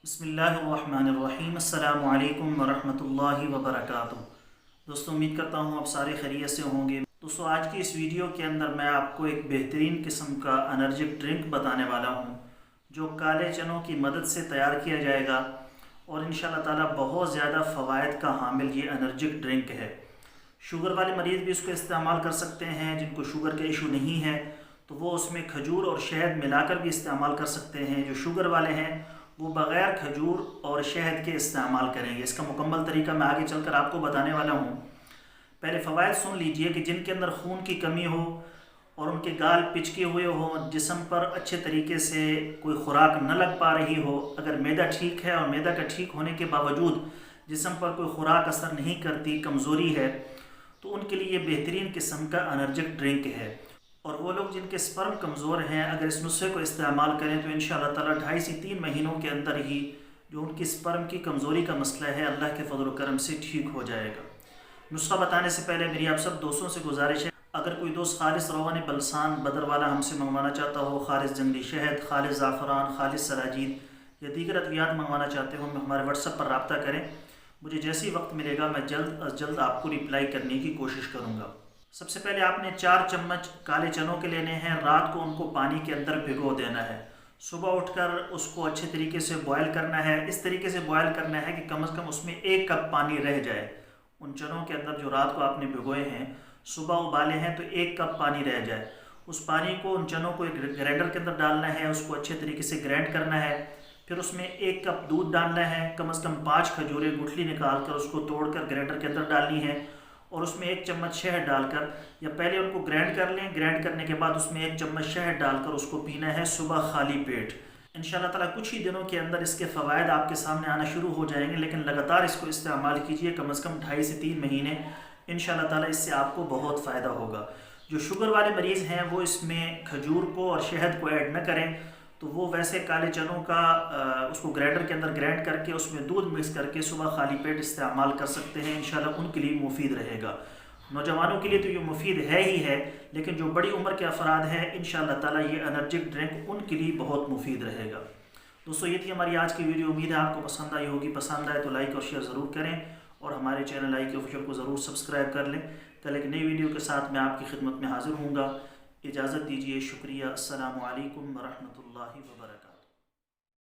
बिस्मिल्लाहिर्रहमानिर्रहीम। अस्सलामु अलैकुम वरहमतुल्लाहि वबरकातुहू। दोस्तों, उम्मीद करता हूँ आप सारे खैरियत से होंगे। दोस्तों, आज की इस वीडियो के अंदर मैं आपको एक बेहतरीन किस्म का एनर्जिक ड्रिंक बताने वाला हूँ जो काले चनों की मदद से तैयार किया जाएगा और इंशाअल्लाह ताला बहुत ज़्यादा फ़वाइद का हामिल ये एनर्जिक ड्रिंक है। शुगर वाले मरीज़ भी इसको इस्तेमाल कर सकते हैं। जिनको शुगर का इशू नहीं है तो वो उसमें खजूर और शहद मिलाकर भी इस्तेमाल कर सकते हैं। जो शुगर वाले हैं वो बग़ैर खजूर और शहद के इस्तेमाल करेंगे। इसका मुकम्मल तरीका मैं आगे चलकर आपको बताने वाला हूँ। पहले फ़वाइद सुन लीजिए कि जिनके अंदर खून की कमी हो और उनके गाल पिचके हुए हो, जिस्म पर अच्छे तरीके से कोई खुराक न लग पा रही हो, अगर मैदा ठीक है और मैदा का ठीक होने के बावजूद जिस्म पर कोई खुराक असर नहीं करती, कमज़ोरी है, तो उनके लिए बेहतरीन किस्म का एनर्जिक ड्रिंक है। और वो लोग जिनके स्पर्म कमज़ोर हैं, अगर इस नुस्खे को इस्तेमाल करें तो इंशाअल्लाह ताला 2.5 से 3 महीनों के अंदर ही जो उनकी स्पर्म की कमज़ोरी का मसला है अल्लाह के फजल व करम से ठीक हो जाएगा। नुस्खा बताने से पहले मेरी आप सब दोस्तों से गुजारिश है, अगर कोई दोस्त खालिस रोग़न बलसान बदर वाला हमसे मंगवाना चाहता हो, खालिस जंगली शहद, खालिस ज़ाफ़रान, खालिस सराजीद या दीगर अद्वियात मंगवाना चाहते हो, हमारे व्हाट्सएप पर रब्ता करें। मुझे जैसे ही वक्त मिलेगा मैं जल्द अज जल्द आपको रिप्लाई करने की कोशिश करूँगा। सबसे पहले आपने 4 चम्मच काले चनों के लेने हैं। रात को उनको पानी के अंदर भिगो देना है। सुबह उठकर उसको अच्छे तरीके से बॉयल करना है। इस तरीके से बॉयल करना है कि कम से कम उसमें 1 कप पानी रह जाए। उन चनों के अंदर जो रात को आपने भिगोए हैं, सुबह उबाले हैं, तो 1 कप पानी रह जाए। उस पानी को, उन चनों को एक ग्राइंडर के अंदर डालना है, उसको अच्छे तरीके से ग्राइंड करना है। फिर उसमें 1 कप दूध डालना है। कम से कम 5 खजूरें गुठली निकाल कर उसको तोड़कर ग्राइंडर के अंदर डालनी है और उसमें 1 चम्मच शहद डालकर, या पहले उनको ग्राइंड कर लें, ग्राइंड करने के बाद उसमें 1 चम्मच शहद डालकर उसको पीना है सुबह खाली पेट। इंशाअल्लाह ताला कुछ ही दिनों के अंदर इसके फ़वाइद आपके सामने आना शुरू हो जाएंगे, लेकिन लगातार इसको इस्तेमाल कीजिए, कम से कम 2.5 से 3 महीने। इंशाअल्लाह ताला इससे आपको बहुत फ़ायदा होगा। जो शुगर वाले मरीज़ हैं वो इसमें खजूर को और शहद को ऐड न करें, तो वो वैसे काले चनों का उसको ग्राइंडर के अंदर ग्राइंड करके उसमें दूध मिक्स करके सुबह खाली पेट इस्तेमाल कर सकते हैं। इंशाल्लाह उनके लिए मुफीद रहेगा। नौजवानों के लिए तो ये मुफीद है ही है, लेकिन जो बड़ी उम्र के अफराद हैं इंशाल्लाह ताला ये एनर्जिक ड्रिंक उनके लिए बहुत मुफीद रहेगा। दोस्तों, ये थी हमारी आज की वीडियो। उम्मीद है आपको पसंद आई होगी। पसंद आए तो लाइक और शेयर ज़रूर करें और हमारे चैनल लाइक ऑफिशियल को ज़रूर सब्सक्राइब कर लें। कल एक नई वीडियो के साथ मैं आपकी खिदमत में हाजिर हूँगा। इजाज़त दीजिए। शुक्रिया। अस्सलामु अलैकुम वरहमतुल्लाहि वबरकातुहू।